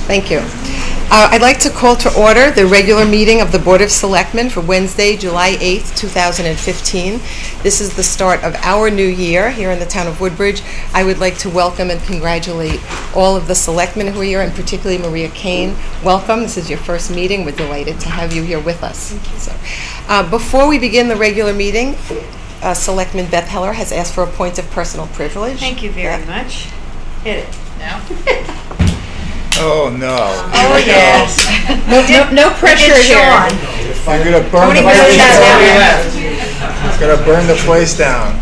Thank you. I'd like to call to order the regular meeting of the Board of Selectmen for Wednesday, July 8th, 2015. This is the start of our new year here in the town of Woodbridge. I would like to welcome and congratulate all of the selectmen who are here, and particularly Maria Kane. Welcome. This is your first meeting. We're delighted to have you here with us. So, before we begin the regular meeting, Selectman Beth Heller has asked for a point of personal privilege. Thank you very much. Hit it now. Oh no! Oh yes. No pressure here. You're gonna burn the place down. It's gonna burn the place down.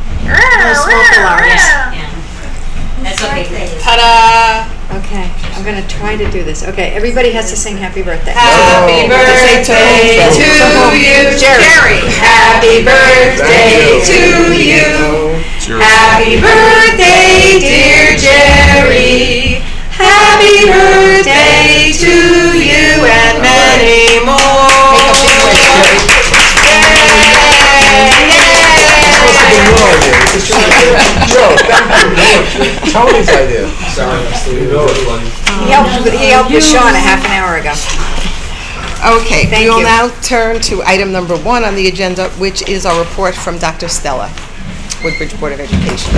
That's okay. Ta-da! Okay, I'm gonna try to do this. Okay, everybody has to sing happy birthday. Happy birthday to you, Jerry. Happy birthday to you. Happy birthday, dear Jerry. Happy birthday to you and many more. Tony's idea. He helped with Sean a half an hour ago. Okay, we will now turn to item number 1 on the agenda, which is our report from Dr. Stella, Woodbridge Board of Education,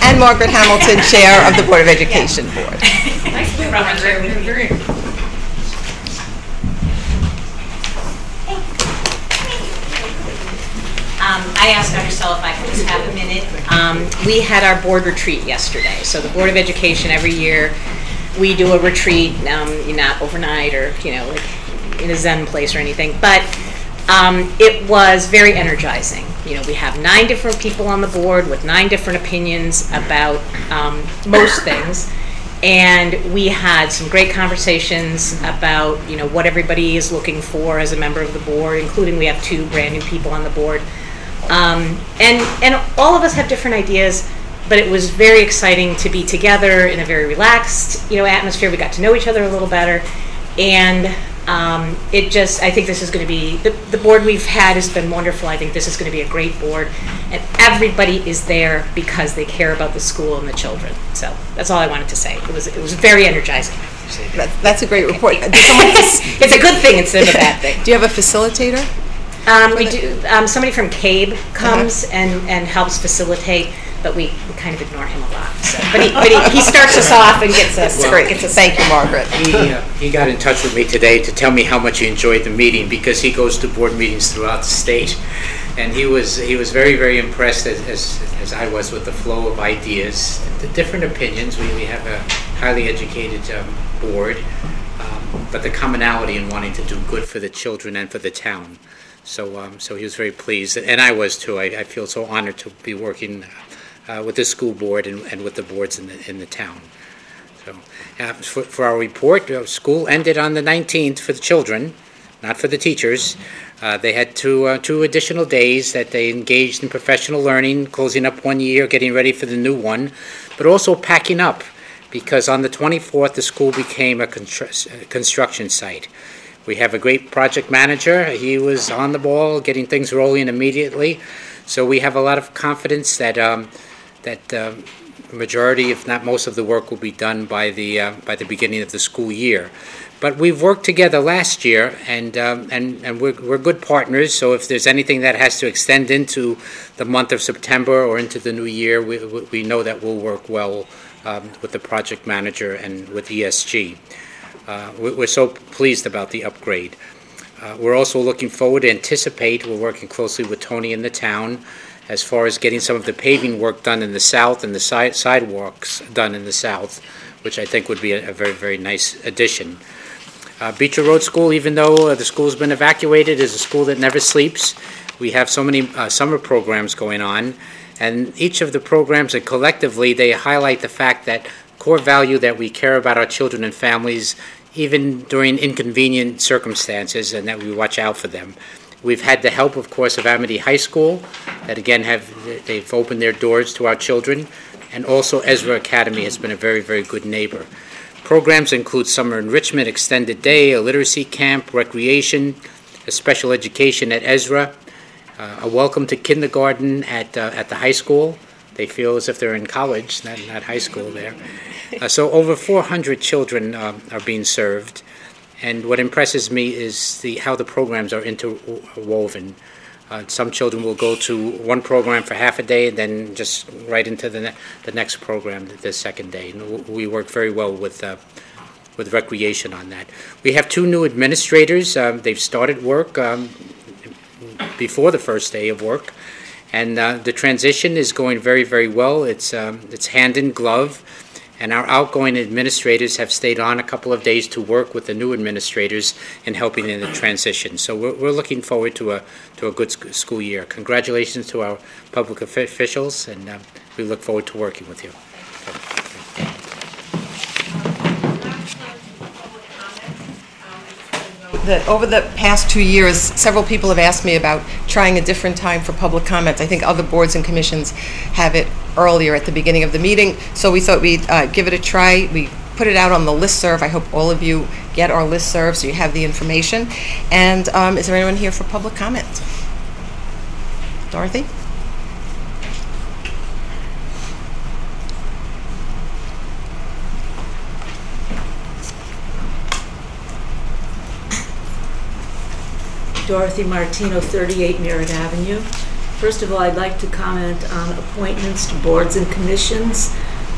and Margaret Hamilton, Chair of the Board of Education Board. I asked Dr. Stella if I could just have a minute. We had our board retreat yesterday. So the Board of Education, every year, we do a retreat, not overnight or, like in a Zen place or anything. But it was very energizing. We have 9 different people on the board with 9 different opinions about most things. And we had some great conversations about, what everybody is looking for as a member of the board, including we have 2 brand new people on the board. And all of us have different ideas, but it was very exciting to be together in a very relaxed, atmosphere. We got to know each other a little better. And I think this is going to be, the board we've had has been wonderful. I think this is going to be a great board. And everybody is there because they care about the school and the children. So that's all I wanted to say. It was very energizing. That's a great report. It's a good thing instead of a bad thing. Do you have a facilitator? We do. Somebody from CABE comes and helps facilitate, but we kind of ignore him a lot. So. But he starts us off and gets us. Thank you, Margaret. He got in touch with me today to tell me how much he enjoyed the meeting, because he goes to board meetings throughout the state, and he was very, very impressed as I was with the flow of ideas, the different opinions. We have a highly educated board, but the commonality in wanting to do good for the children and for the town. So he was very pleased, and I was too. I feel so honored to be working with the school board and with the boards in the town. So for our report, school ended on the 19th for the children, not for the teachers. They had two additional days that they engaged in professional learning, closing up one year, getting ready for the new one, but also packing up, because on the 24th the school became a construction site. We have a great project manager. He was on the ball, getting things rolling immediately. So we have a lot of confidence that the majority, if not most, of the work will be done by the beginning of the school year. But we've worked together last year, and we're good partners. So if there's anything that has to extend into the month of September or into the new year, we know that we'll work well with the project manager and with ESG. We're so pleased about the upgrade. We're also looking forward to we're working closely with Tony in the town as far as getting some of the paving work done in the south and the sidewalks done in the south, which I think would be a very, very nice addition. Beecher Road School, even though the school's been evacuated, is a school that never sleeps. We have so many summer programs going on, and each of the programs, and collectively, they highlight the fact that core value that we care about our children and families, even during inconvenient circumstances, and that we watch out for them. We've had the help, of course, of Amity High School, that again they've opened their doors to our children, and also Ezra Academy has been a very, very good neighbor. Programs include summer enrichment, extended day, a literacy camp, recreation, a special education at Ezra, a welcome to kindergarten at the high school, They feel as if they're in college, not high school there. So over 400 children are being served. And what impresses me is how the programs are interwoven. Some children will go to one program for half a day and then just right into the next program the second day. And we work very well with recreation on that. We have 2 new administrators. They've started work before the first day of work. And the transition is going very, very well. It's hand in glove. And our outgoing administrators have stayed on a couple of days to work with the new administrators in helping in the transition. So we're looking forward to a good school year. Congratulations to our public officials, and we look forward to working with you. That over the past 2 years, several people have asked me about trying a different time for public comments. I think other boards and commissions have it earlier at the beginning of the meeting, so we thought we'd give it a try. We put it out on the listserv. I hope all of you get our listserv so you have the information. And is there anyone here for public comment? Dorothy? Dorothy Martino, 38 Merritt Avenue. First of all, I'd like to comment on appointments to boards and commissions.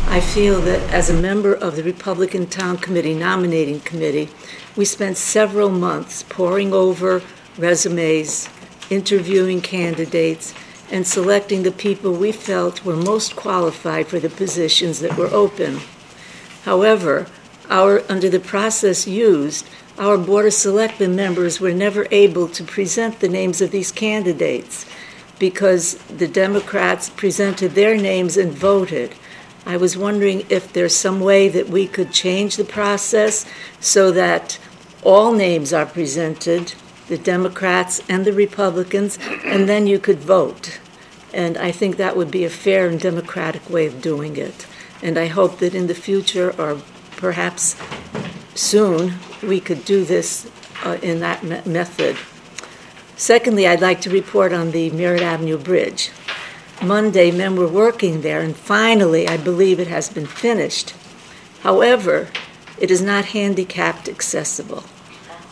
I feel that as a member of the Republican Town Committee Nominating Committee, we spent several months poring over resumes, interviewing candidates, and selecting the people we felt were most qualified for the positions that were open. However, under the process used, our Board of Selectmen members were never able to present the names of these candidates because the Democrats presented their names and voted. I was wondering if there's some way that we could change the process so that all names are presented, the Democrats and the Republicans, and then you could vote. And I think that would be a fair and democratic way of doing it. And I hope that in the future, or perhaps soon, we could do this in that method. Secondly, I'd like to report on the Merritt Avenue Bridge. Monday, men were working there, and finally, I believe it has been finished. However, it is not handicapped accessible.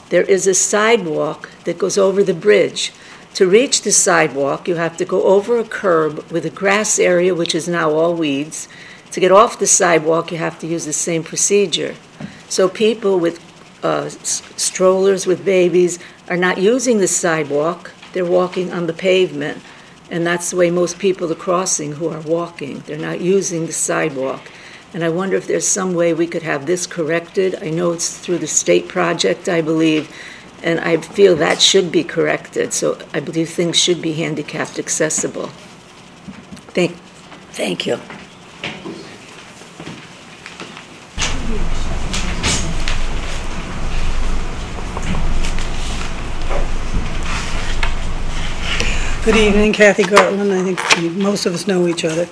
There is a sidewalk that goes over the bridge. To reach the sidewalk, you have to go over a curb with a grass area, which is now all weeds. To get off the sidewalk, you have to use the same procedure. So people with strollers with babies are not using the sidewalk, they're walking on the pavement. And that's the way most people are crossing who are walking. They're not using the sidewalk. And I wonder if there's some way we could have this corrected. I know it's through the state project, I believe, and I feel that should be corrected. So I believe things should be handicapped accessible. Thank you. Good evening, Kathy Gartland. I think most of us know each other.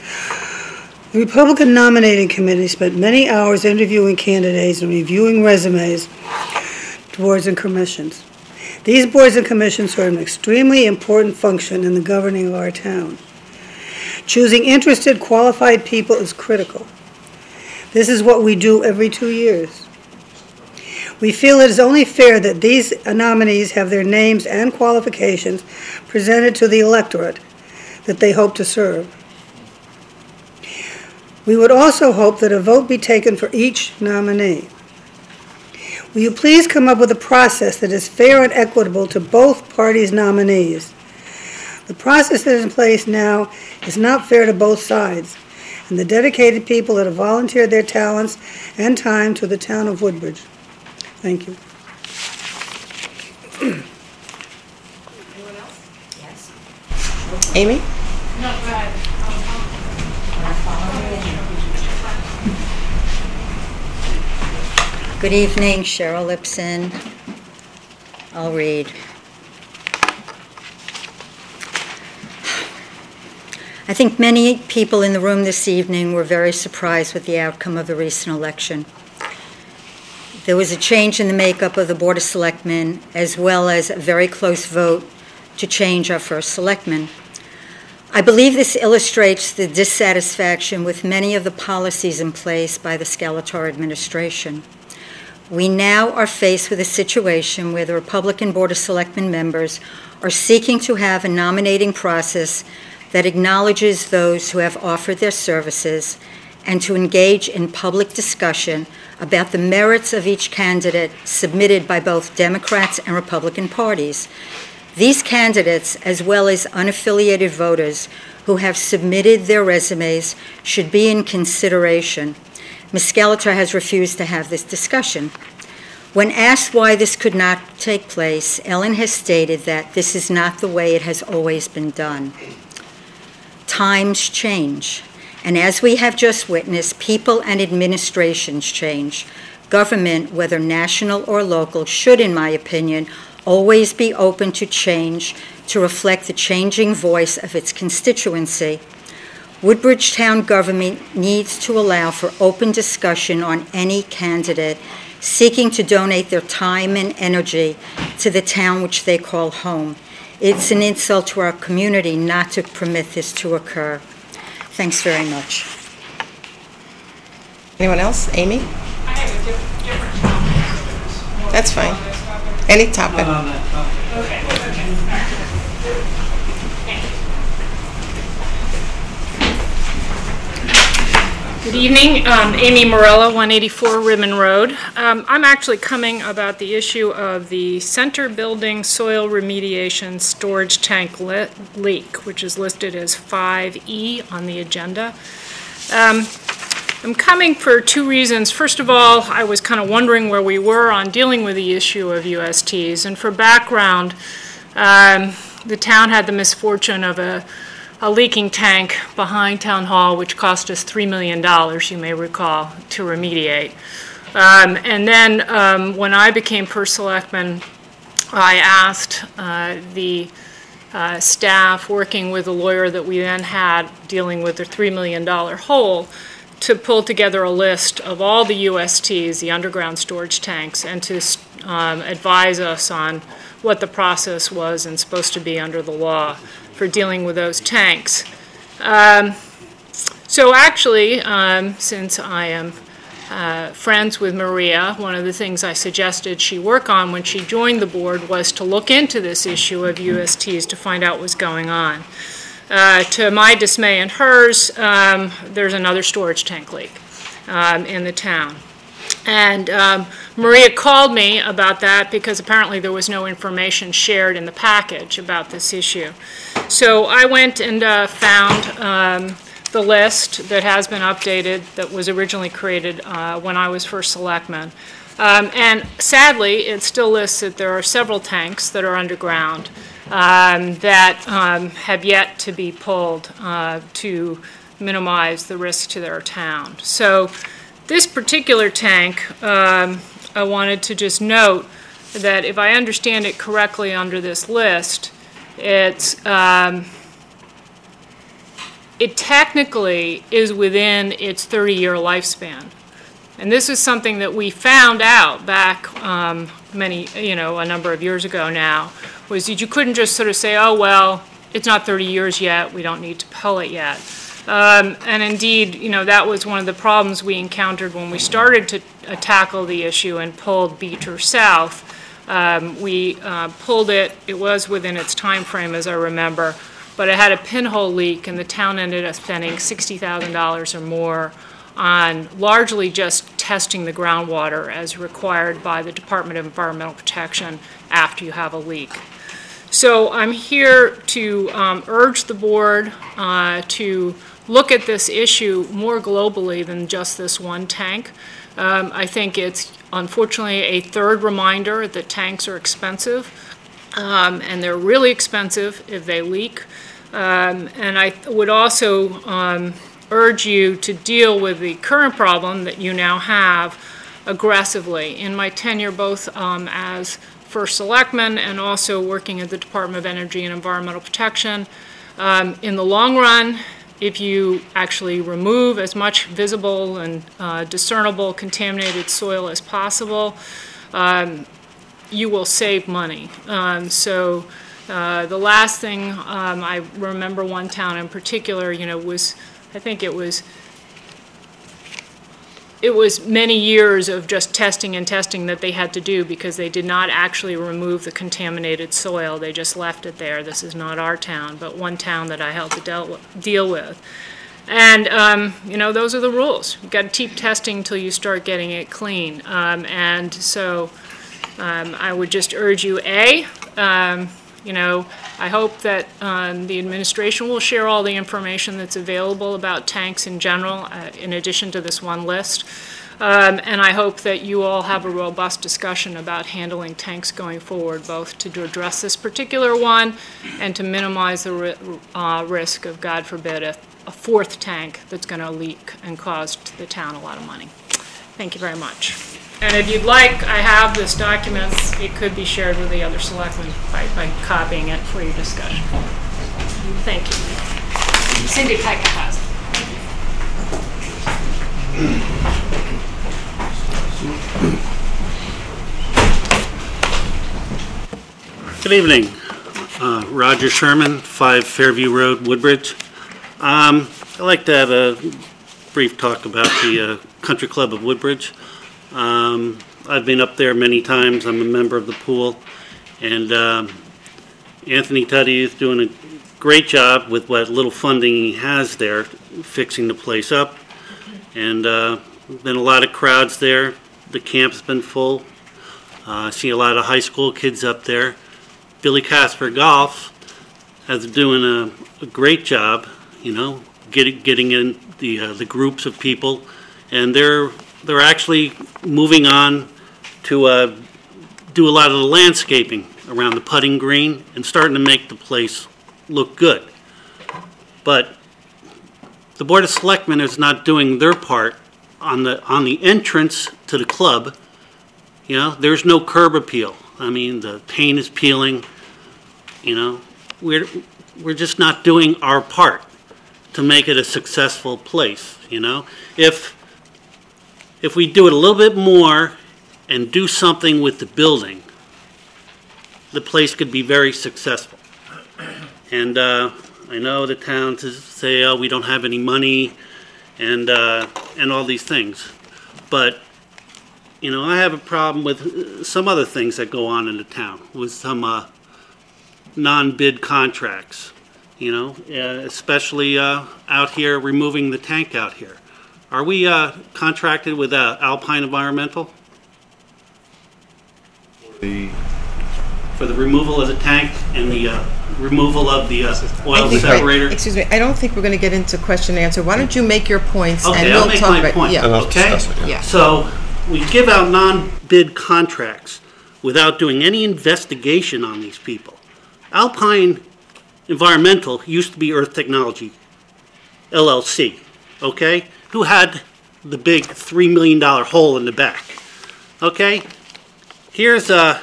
The Republican Nominating Committee spent many hours interviewing candidates and reviewing resumes to boards and commissions. These boards and commissions serve an extremely important function in the governing of our town. Choosing interested, qualified people is critical. This is what we do every 2 years. We feel it is only fair that these nominees have their names and qualifications presented to the electorate that they hope to serve. We would also hope that a vote be taken for each nominee. Will you please come up with a process that is fair and equitable to both parties' nominees? The process that is in place now is not fair to both sides, and the dedicated people that have volunteered their talents and time to the town of Woodbridge. Thank you. Anyone else? Yes. Amy? No, go ahead. Good evening, Cheryl Lipson. I'll read. I think many people in the room this evening were very surprised with the outcome of the recent election. There was a change in the makeup of the Board of Selectmen, as well as a very close vote to change our first selectman. I believe this illustrates the dissatisfaction with many of the policies in place by the Skeletor administration. We now are faced with a situation where the Republican Board of Selectmen members are seeking to have a nominating process that acknowledges those who have offered their services and to engage in public discussion about the merits of each candidate submitted by both Democrats and Republican parties. These candidates, as well as unaffiliated voters who have submitted their resumes, should be in consideration. Ms. Skeletor has refused to have this discussion. When asked why this could not take place, Ellen has stated that this is not the way it has always been done. Times change, and as we have just witnessed, people and administrations change. Government, whether national or local, should, in my opinion, always be open to change to reflect the changing voice of its constituency. Woodbridge Town government needs to allow for open discussion on any candidate seeking to donate their time and energy to the town which they call home. It's an insult to our community not to permit this to occur. Thanks very much. Anyone else? Amy? I have a different topic. That's fine. Any topic. Okay. Good evening, Amy Marella, 184 Ribbon Road. I'm actually coming about the issue of the center building soil remediation storage tank leak, which is listed as 5E on the agenda. I'm coming for two reasons. First of all, I was kind of wondering where we were on dealing with the issue of USTs. And for background, the town had the misfortune of a leaking tank behind Town Hall, which cost us $3 million, you may recall, to remediate. And then when I became first selectman, I asked the staff working with the lawyer that we then had dealing with the $3 million hole to pull together a list of all the USTs, the underground storage tanks, and to advise us on what the process was and supposed to be under the law for dealing with those tanks. So actually, since I am friends with Maria, one of the things I suggested she work on when she joined the board was to look into this issue of USTs to find out what's going on. To my dismay and hers, there's another storage tank leak in the town. And Maria called me about that because apparently there was no information shared in the package about this issue. So I went and found the list that has been updated that was originally created when I was first selectman. And sadly, it still lists that there are several tanks that are underground that have yet to be pulled to minimize the risk to their town. So this particular tank, I wanted to just note that if I understand it correctly under this list, it technically is within its 30-year lifespan. And this is something that we found out back a number of years ago now, was that you couldn't just sort of say, oh, well, it's not 30 years yet, we don't need to pull it yet. And indeed, that was one of the problems we encountered when we started to tackle the issue and pulled Beecher South. We pulled it was within its time frame, as I remember, but it had a pinhole leak, and the town ended up spending $60,000 or more on largely just testing the groundwater as required by the Department of Environmental Protection after you have a leak. So I'm here to urge the board to look at this issue more globally than just this one tank. I think it's unfortunately a third reminder that tanks are expensive, and they're really expensive if they leak. And I would also urge you to deal with the current problem that you now have aggressively. In my tenure both as first selectman and also working at the Department of Energy and Environmental Protection, in the long run, if you actually remove as much visible and discernible contaminated soil as possible, you will save money. So The last thing I remember one town in particular, was, I think it was many years of just testing and testing that they had to do because they did not actually remove the contaminated soil. They just left it there. This is not our town, but one town that I had to deal with. And, those are the rules. You've got to keep testing until you start getting it clean. And so I would just urge you, I hope that the administration will share all the information that's available about tanks in general, in addition to this one list. And I hope that you all have a robust discussion about handling tanks going forward, both to address this particular one and to minimize the risk of, God forbid, a fourth tank that's going to leak and cause the town a lot of money. Thank you very much. And if you'd like, I have this document. It could be shared with the other selectmen by copying it for your discussion. Thank you. Cindy Pecca has it. Good evening. Roger Sherman, 5 Fairview Road, Woodbridge. I'd like to have a brief talk about the Country Club of Woodbridge. I've been up there many times. I'm a member of the pool, and Anthony Tuddy is doing a great job with what little funding he has there, fixing the place up. And been a lot of crowds there. The camp's been full. I see a lot of high school kids up there. Billy Casper Golf is doing a great job, getting in the groups of people, and they're actually moving on to do a lot of the landscaping around the putting green and starting to make the place look good. But the Board of Selectmen is not doing their part on the entrance to the club. There's no curb appeal. I mean, the paint is peeling. We're just not doing our part to make it a successful place. If we do it a little bit more and do something with the building, the place could be very successful. And I know the towns say, oh, we don't have any money and all these things. But, I have a problem with some other things that go on in the town, with some non-bid contracts, especially out here, removing the tank out here. Are we contracted with Alpine Environmental? For the removal of the tank and the removal of the oil separator? Excuse me, I don't think we're going to get into question and answer. Why don't you make your points and Okay, we'll I'll make talk my about point. yeah. Okay? Yeah. So we give out non-bid contracts without doing any investigation on these people. Alpine Environmental used to be Earth Technology, LLC, okay? Who had the big $3 million hole in the back, okay? Here's a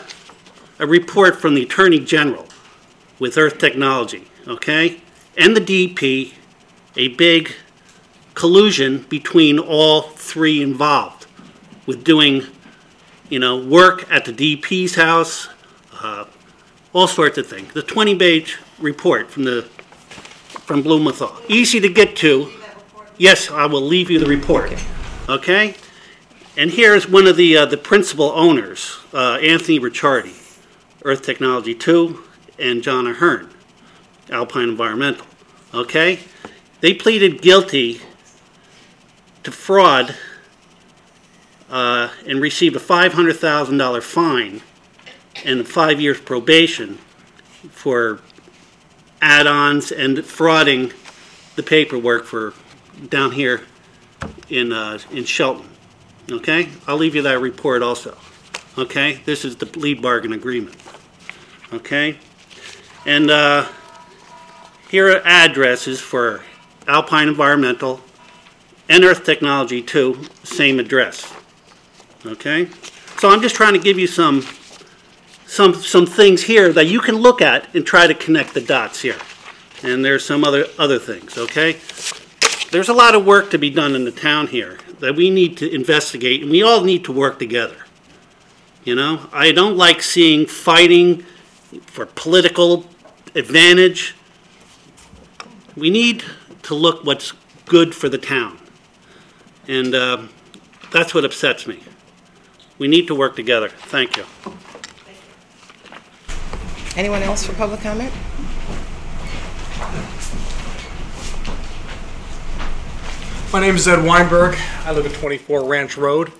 report from the Attorney General with Earth Technology, okay? And the DP, a big collusion between all three involved with doing, work at the DP's house, all sorts of things. The 20-page report from Blumenthal. Easy to get to. Yes, I will leave you the report. Okay? And here's one of the principal owners, Anthony Ricciardi, Earth Technology 2, and John Ahern, Alpine Environmental. Okay? They pleaded guilty to fraud and received a $500,000 fine and 5 years probation for add-ons and frauding the paperwork for down here in Shelton. Okay? I'll leave you that report also. Okay? This is the lead bargain agreement. Okay? And here are addresses for Alpine Environmental and Earth Technology 2, same address. Okay? So I'm just trying to give you some things here that you can look at and try to connect the dots here. And there's some other things, okay? There's a lot of work to be done in the town here that we need to investigate, and we all need to work together. I don't like seeing fighting for political advantage. We need to look what's good for the town. And that's what upsets me. We need to work together. Thank you. Anyone else for public comment? My name is Ed Weinberg. I live at 24 Ranch Road.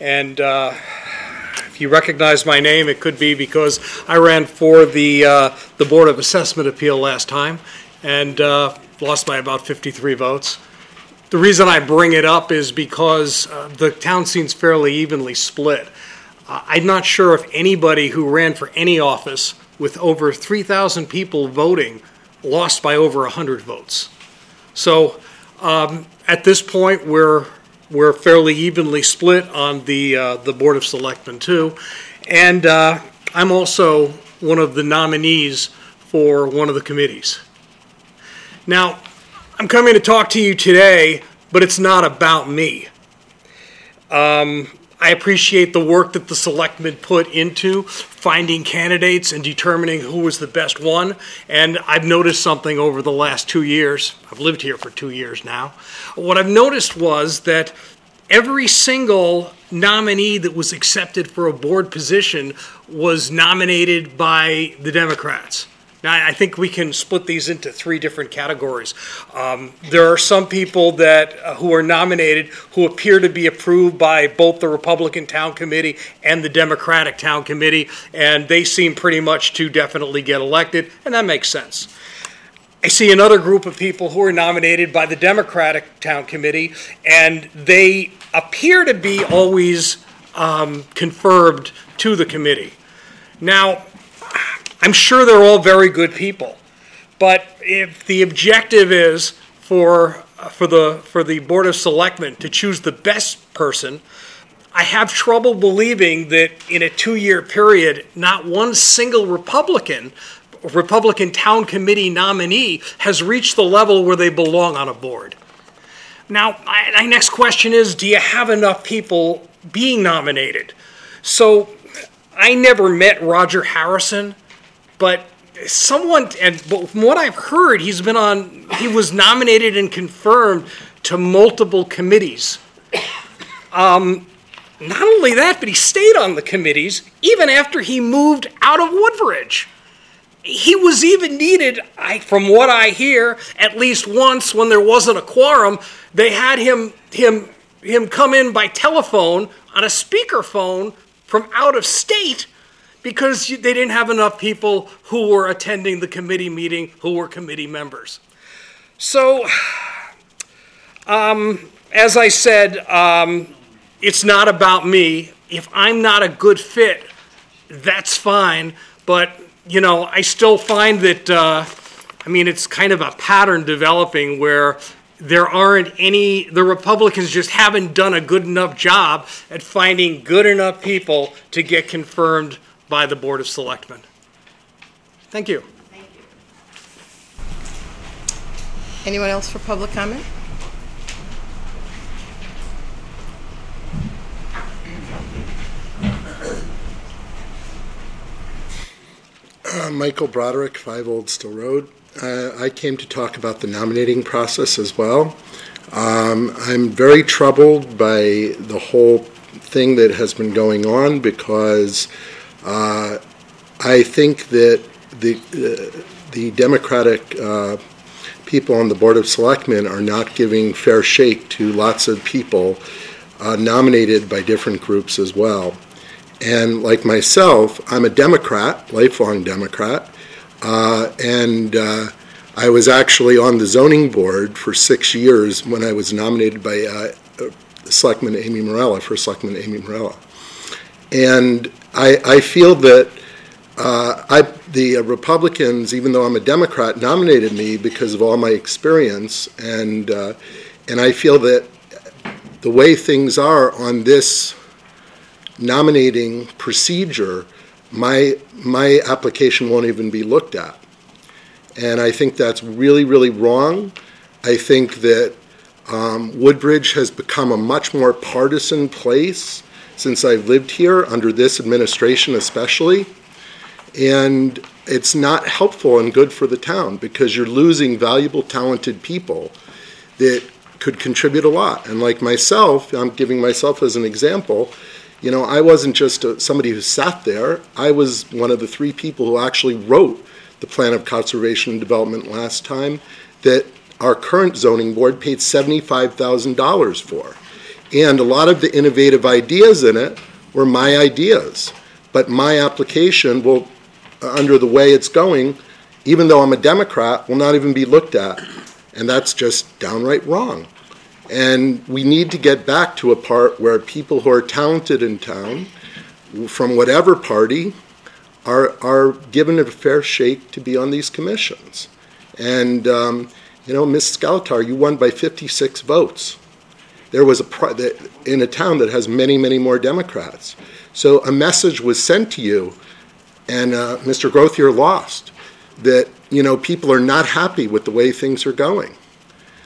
And if you recognize my name, it could be because I ran for the Board of Assessment Appeal last time and lost by about 53 votes. The reason I bring it up is because the town seems fairly evenly split. I'm not sure if anybody who ran for any office with over 3,000 people voting lost by over 100 votes. So at this point, we're fairly evenly split on the Board of Selectmen too. And I'm also one of the nominees for one of the committees. Now, I'm coming to talk to you today, but it's not about me. I appreciate the work that the selectmen put into finding candidates and determining who was the best one. And I've noticed something over the last 2 years. I've lived here for 2 years now. What I've noticed was that every single nominee that was accepted for a board position was nominated by the Democrats. Now, I think we can split these into 3 different categories. There are some people that who are nominated who appear to be approved by both the Republican Town Committee and the Democratic Town Committee, and they seem pretty much to definitely get elected, and that makes sense. I see another group of people who are nominated by the Democratic Town Committee, and they appear to be always confirmed to the committee. Now, I'm sure they're all very good people, but if the objective is for the Board of Selectmen to choose the best person, I have trouble believing that in a 2-year period, not one single Republican Town Committee nominee has reached the level where they belong on a board. Now, my next question is, do you have enough people being nominated? So, I never met Roger Harrison, but from what I've heard, he was nominated and confirmed to multiple committees. Not only that, but he stayed on the committees even after he moved out of Woodbridge. He was even needed, from what I hear, at least once when there wasn't a quorum, they had him come in by telephone on a speakerphone from out of state because they didn't have enough people who were attending the committee meeting who were committee members. So, as I said, it's not about me. If I'm not a good fit, that's fine, but I still find that, it's kind of a pattern developing where the Republicans just haven't done a good enough job at finding good enough people to get confirmed by the Board of Selectmen. Thank you. Thank you. Anyone else for public comment? Michael Broderick, 5 Old Still Road. I came to talk about the nominating process as well. I'm very troubled by the whole thing that has been going on because I think that the Democratic people on the Board of Selectmen are not giving fair shake to lots of people nominated by different groups as well. And like myself, I'm a Democrat, lifelong Democrat, and I was actually on the zoning board for 6 years when I was nominated by Selectman Amy Marella, for Selectman Amy Marella. And I feel that the Republicans, even though I'm a Democrat, nominated me because of all my experience, and I feel that the way things are on this nominating procedure, my application won't even be looked at. And I think that's really, really wrong. I think that Woodbridge has become a much more partisan place since I've lived here, under this administration especially. And it's not helpful and good for the town because you're losing valuable, talented people that could contribute a lot. And like myself, I'm giving myself as an example, you know, I wasn't just somebody who sat there. I was one of the 3 people who actually wrote the Plan of Conservation and Development last time that our current zoning board paid $75,000 for. And a lot of the innovative ideas in it were my ideas. But my application will, under the way it's going, even though I'm a Democrat, will not even be looked at. And that's just downright wrong. And we need to get back to a part where people who are talented in town, from whatever party, are given a fair shake to be on these commissions. And, you know, Ms. Skeletar, you won by 56 votes. There was in a town that has many, many more Democrats. So a message was sent to you, and Mr. Grothier lost, that, you know, people are not happy with the way things are going.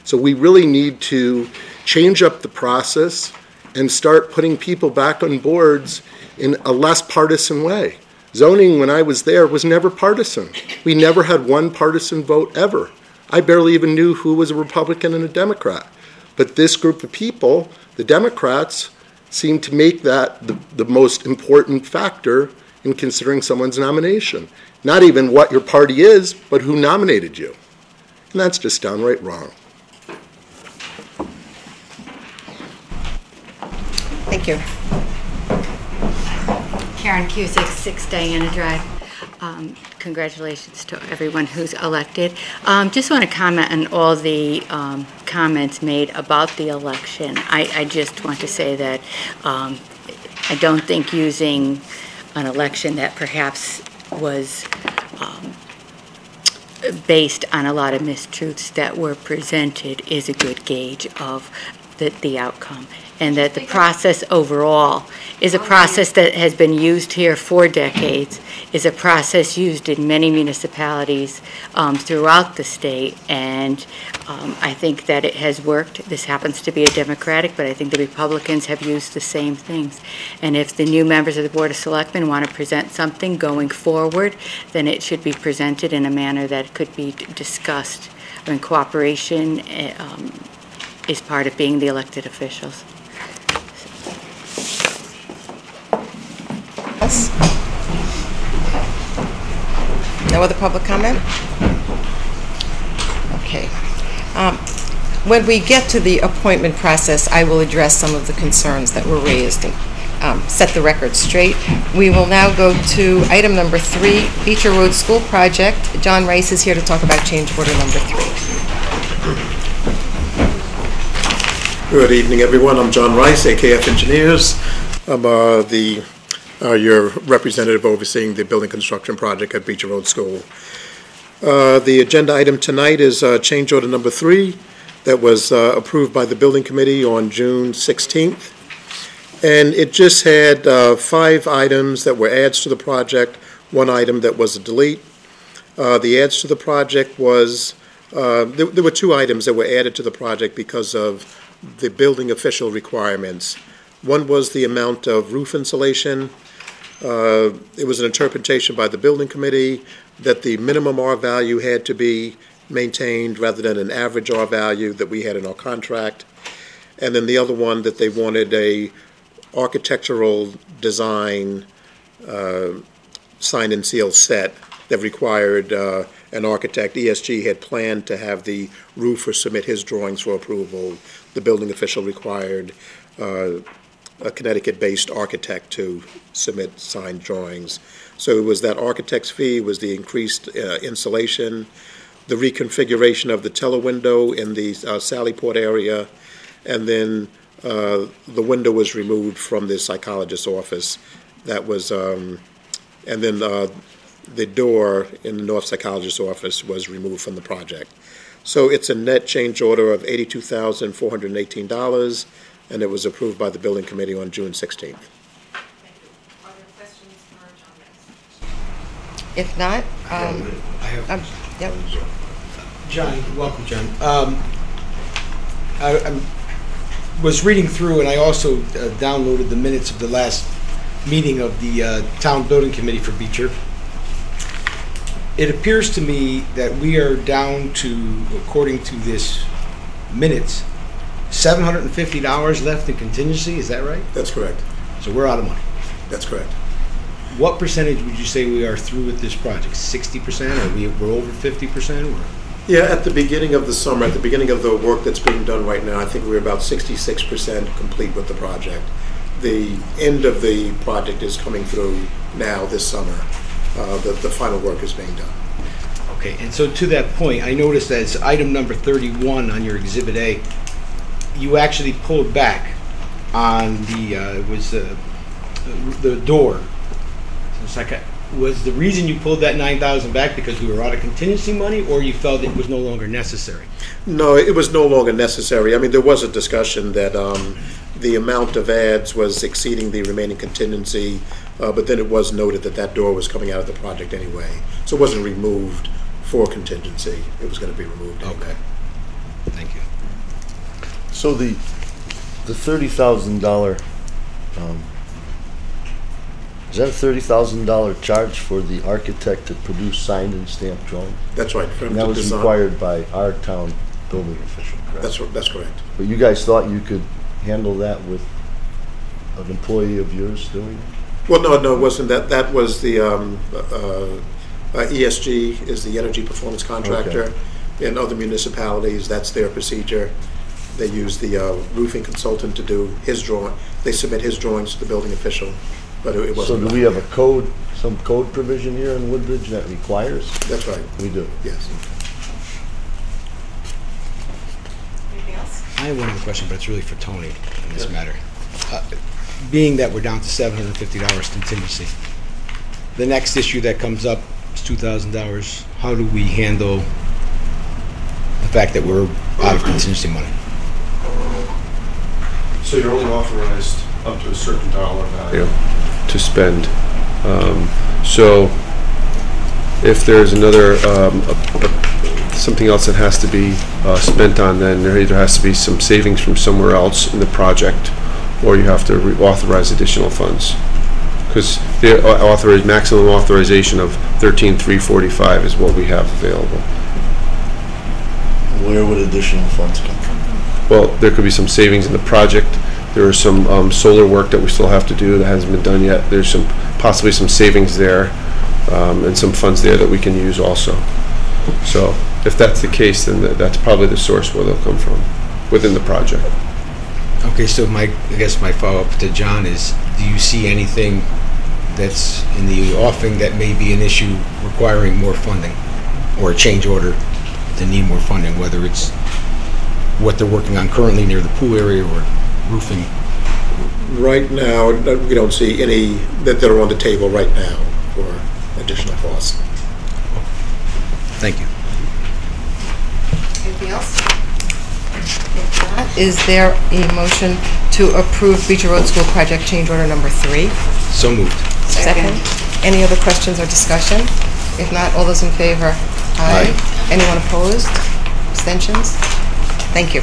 So we really need to change up the process and start putting people back on boards in a less partisan way. Zoning, when I was there, was never partisan. We never had one partisan vote ever. I barely even knew who was a Republican and a Democrat. But this group of people, the Democrats, seem to make that the most important factor in considering someone's nomination. Not even what your party is, but who nominated you. And that's just downright wrong. Thank you. Karen Cusick, 6 Diana Drive. Congratulations to everyone who's elected. Just want to comment on all the comments made about the election. I just want to say that I don't think using an election that perhaps was based on a lot of mistruths that were presented is a good gauge of the outcome. And that the process overall is a process that has been used here for decades, is a process used in many municipalities throughout the state, and I think that it has worked. This happens to be a Democratic, but I think the Republicans have used the same things. And if the new members of the Board of Selectmen want to present something going forward, then it should be presented in a manner that could be discussed. I mean, cooperation is part of being the elected officials. Yes. No other public comment? Okay. When we get to the appointment process, I will address some of the concerns that were raised and set the record straight. We will now go to item number 3, Beecher Road School project. John Rice is here to talk about change order number 3. Good evening, everyone. I'm John Rice, AKF Engineers. I'm your representative overseeing the building construction project at Beecher Road School. The agenda item tonight is change order number 3 that was approved by the building committee on June 16th. And it just had 5 items that were adds to the project, 1 item that was a delete. The adds to the project was, there were 2 items that were added to the project because of the building official requirements. One was the amount of roof insulation. It was an interpretation by the building committee that the minimum R value had to be maintained rather than an average R value that we had in our contract. And then the other one that they wanted a architectural design sign and seal set that required an architect. ESG had planned to have the roofer submit his drawings for approval. The building official required a Connecticut-based architect to submit signed drawings. So it was that architect's fee, was the increased insulation, the reconfiguration of the telewindow in the Sallyport area, and then the window was removed from the psychologist's office. That was, and then the door in the North Psychologist's office was removed from the project. So it's a net change order of $82,418, and it was approved by the building committee on June 16th. Are there questions for John Rice? If not, I have yep. John, welcome, John. I was reading through, and I also downloaded the minutes of the last meeting of the town building committee for Beecher. it appears to me that we are down to, according to this minutes, $750 left in contingency, is that right? That's correct. So we're out of money. That's correct. What percentage would you say we are through with this project? 60%, or we're over 50%? Or? Yeah, at the beginning of the summer, at the beginning of the work that's being done right now, I think we're about 66% complete with the project. The end of the project is coming through now this summer. The final work is being done. Okay, and so to that point, I noticed that it's item number 31 on your Exhibit A. You actually pulled back on the door. It's like was the reason you pulled that $9,000 back because we were out of contingency money, or you felt it was no longer necessary? No, it was no longer necessary. I mean, there was a discussion that the amount of ads was exceeding the remaining contingency, but then it was noted that that door was coming out of the project anyway. So it wasn't removed for contingency. It was going to be removed anyway. Okay. Thank you. So the $30,000, is that a $30,000 charge for the architect to produce signed and stamped drawings? That's right. And that was required by our town building official, correct? That's correct. But you guys thought you could handle that with an employee of yours doing it? Well, no, it wasn't. That was the ESG is the energy performance contractor. Okay. In other municipalities, that's their procedure. They use the roofing consultant to do his drawing. They submit his drawings to the building official, but it wasn't. So do we have a code, some code provision here in Woodbridge that requires? That's right. We do. Yes. Anything else? I have one other question, but it's really for Tony in this matter. Being that we're down to $750 contingency, the next issue that comes up is $2,000. How do we handle the fact that we're out of contingency money? So you're only authorized up to a certain dollar value to spend. So if there's another something else that has to be spent on, then there either has to be some savings from somewhere else in the project, or you have to authorize additional funds. Because the maximum authorization of $13,345 is what we have available. Where would additional funds come from? Well, there could be some savings in the project. There is some solar work that we still have to do that hasn't been done yet. There's possibly some savings there, and some funds there that we can use also. So if that's the case, then that's probably the source where they'll come from within the project. Okay, so I guess my follow-up to John is, do you see anything that's in the offing that may be an issue requiring more funding, or a change order to need more funding, whether it's what they're working on currently near the pool area or roofing? Right now, we don't see any that are on the table right now for additional costs. Thank you. Anything else? If not, is there a motion to approve Beecher Road School project change order number 3? So moved. Second. Any other questions or discussion? If not, all those in favor? Aye. Anyone opposed? Abstentions? Thank you.